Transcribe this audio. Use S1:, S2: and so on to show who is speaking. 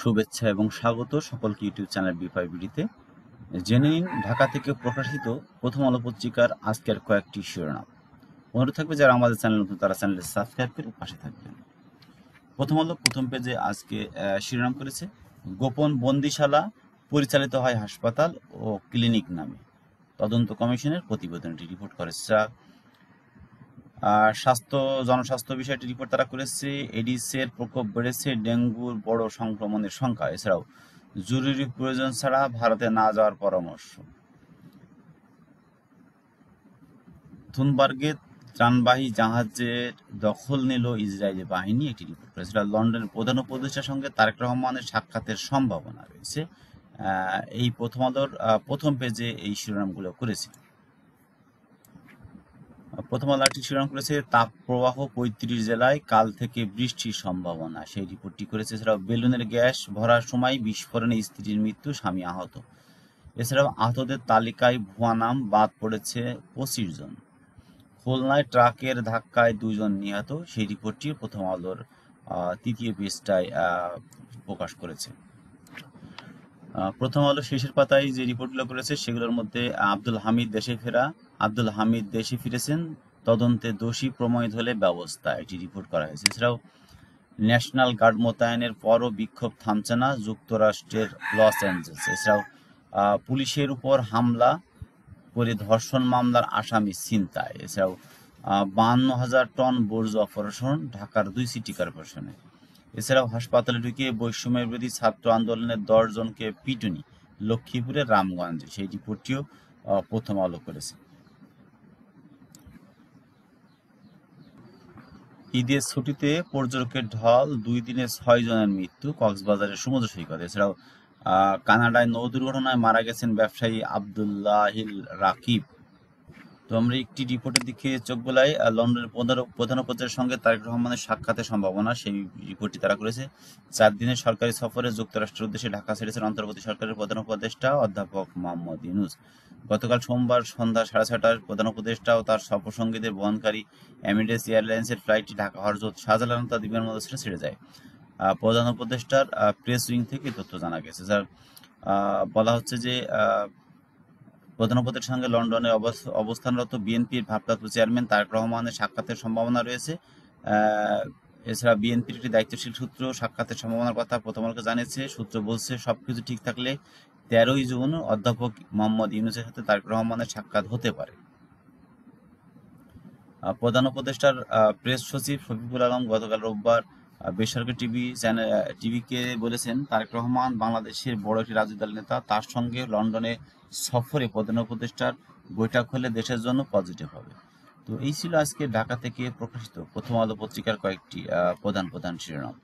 S1: শুভেচ্ছা এবং স্বাগত সকলকে ইউটিউব চ্যানেল বিডিতে। জেনে নিন ঢাকা থেকে প্রকাশিত প্রথম আলো পত্রিকার আজকের কয়েকটি শিরোনাম। অনুরোধ থাকবে যারা আমাদের চ্যানেল নতুন তারা চ্যানেলটি সাবস্ক্রাইব করে পাশে থাকবেন। প্রথম আলো প্রথম পেজে আজকে শিরোনাম করেছে, গোপন বন্দিশালা পরিচালিত হয় হাসপাতাল ও ক্লিনিক নামে, তদন্ত কমিশনের প্রতিবেদনটি রিপোর্ট করেছে। জনস্বাস্থ্য বিষয়টি রিপোর্ট তারা করেছে। এডিসের প্রকোপ বেড়েছে, ডেঙ্গুর বড় সংক্রমণের সংখ্যা। এছাড়াও জরুরি প্রয়োজন ছাড়া ভারতে না যাওয়ার পরামর্শ। থুনবার্গে ত্রাণবাহী জাহাজের দখল নিল ইসরায়েলি বাহিনী, একটি রিপোর্ট করেছিল। লন্ডনের প্রধান উপদেষ্টার সঙ্গে তারেক রহমানের সাক্ষাতের সম্ভাবনা রয়েছে। এই প্রথম আলোর প্রথম পেজে এই শিরোনামগুলো করেছে। প্রথম আলো একটি শিরোনাম করেছে, তাপপ্রবাহ ৩৫ জেলায়, কাল থেকে বৃষ্টির সম্ভাবনা, সেই রিপোর্টটি করেছে। এছাড়াও বেলুনের গ্যাস ভরার সময় বিস্ফোরণে স্ত্রীর মৃত্যু, স্বামী আহত। এছাড়াও আহতদের তালিকায় ভুয়া নাম বাদ পড়েছে ২৫ জন। খুলনায় ট্রাকের ধাক্কায় ২ জন নিহত, সেই রিপোর্টটি প্রথম আলোর তৃতীয় পৃষ্ঠায় প্রকাশ করেছে। প্রথম আলো শেষের পাতায় যে রিপোর্টগুলো করেছে সেগুলোর মধ্যে আব্দুল হামিদ দেশে ফিরেছেন, তদন্তে দোষী প্রমাণিত হলে ব্যবস্থা, এটি রিপোর্ট করা হয়েছে। এছাড়াও ন্যাশনাল গার্ড মোতায়েনের পরও বিক্ষোভ থামছে না যুক্তরাষ্ট্রের লস অ্যাঞ্জেলস। এছাড়াও পুলিশের উপর হামলা করে ধর্ষণ মামলার আসামি ছিনতাই। এছাড়াও ৫২,০০০ টন বর্জ্য অপসারণ ঢাকার ২ সিটি কর্পোরেশনে। এছাড়াও হাসপাতালে ঢুকে বৈষম্য বিরোধী ছাত্র আন্দোলনের ১০ জনকে পিটুনি লক্ষ্মীপুরের রামগঞ্জে, সেই রিপোর্টটিও প্রথম আলো করেছে। ঈদের ছুটিতে পর্যটকের ঢল, ২ দিনে ৬ জনের মৃত্যু কক্সবাজারের সমুদ্র সৈকত। এছাড়াও কানাডায় নৌ দুর্ঘটনায় মারা গেছেন ব্যবসায়ী আবদুল্লাহিল রাকিব। তো আমরা একটি রিপোর্টের দিকে চোখ বোলাই, লন্ডনের প্রধান উপদেষ্টার সঙ্গে তারেক রহমানের সাক্ষাতের সম্ভাবনা, সেই রিপোর্টটি তারা করেছে। ৪ দিনের সরকারি সফরে যুক্তরাষ্ট্রের উদ্দেশ্যে ঢাকা ছেড়েছেন অন্তর্বর্তী সরকারের প্রধান উপদেষ্টা অধ্যাপক মোহাম্মদ ইউনূস। গতকাল সোমবার সন্ধ্যা ৬:৩০টায় প্রধান উপদেষ্টা ও তার সফরসঙ্গীদের বহনকারী এমিরেটস এয়ারলাইন্সের ফ্লাইটটি ঢাকা হযরত শাহজালাল আন্তর্জাতিক বিমানবন্দর ছেড়ে যায়। প্রধান উপদেষ্টার প্রেস উইং থেকে তথ্য জানা গেছে। যার বলা হচ্ছে যে প্রধান উপদেষ্টার সঙ্গে লন্ডনে অবস্থানরত বিএনপির ভারপ্রাপ্ত চেয়ারম্যান তারেক রহমানের সাক্ষাতের সম্ভাবনা রয়েছে। এছাড়া বিএনপির একটি দায়িত্বশীল সূত্র সাক্ষাতের সম্ভাবনার কথা প্রথম আলোকে জানিয়েছে। সূত্র বলছে, সবকিছু ঠিক থাকলে ১৩ই জুন অধ্যাপক মোহাম্মদ ইউনূসের সাথে তারেক রহমানের সাক্ষাৎ হতে পারে। প্রধান উপদেষ্টার প্রেস সচিব শফিকুল আলম গতকাল রোববার বেসরকারি টিভিকে বলেছেন, তারেক রহমান বাংলাদেশের বড় একটি রাজনৈতিক দলের নেতা, তার সঙ্গে লন্ডনে সফরে প্রধান উপদেষ্টার বৈঠক হলে দেশের জন্য পজিটিভ হবে। তো এই ছিল আজকে ঢাকা থেকে প্রকাশিত প্রথম আলো পত্রিকার কয়েকটি প্রধান শিরোনাম।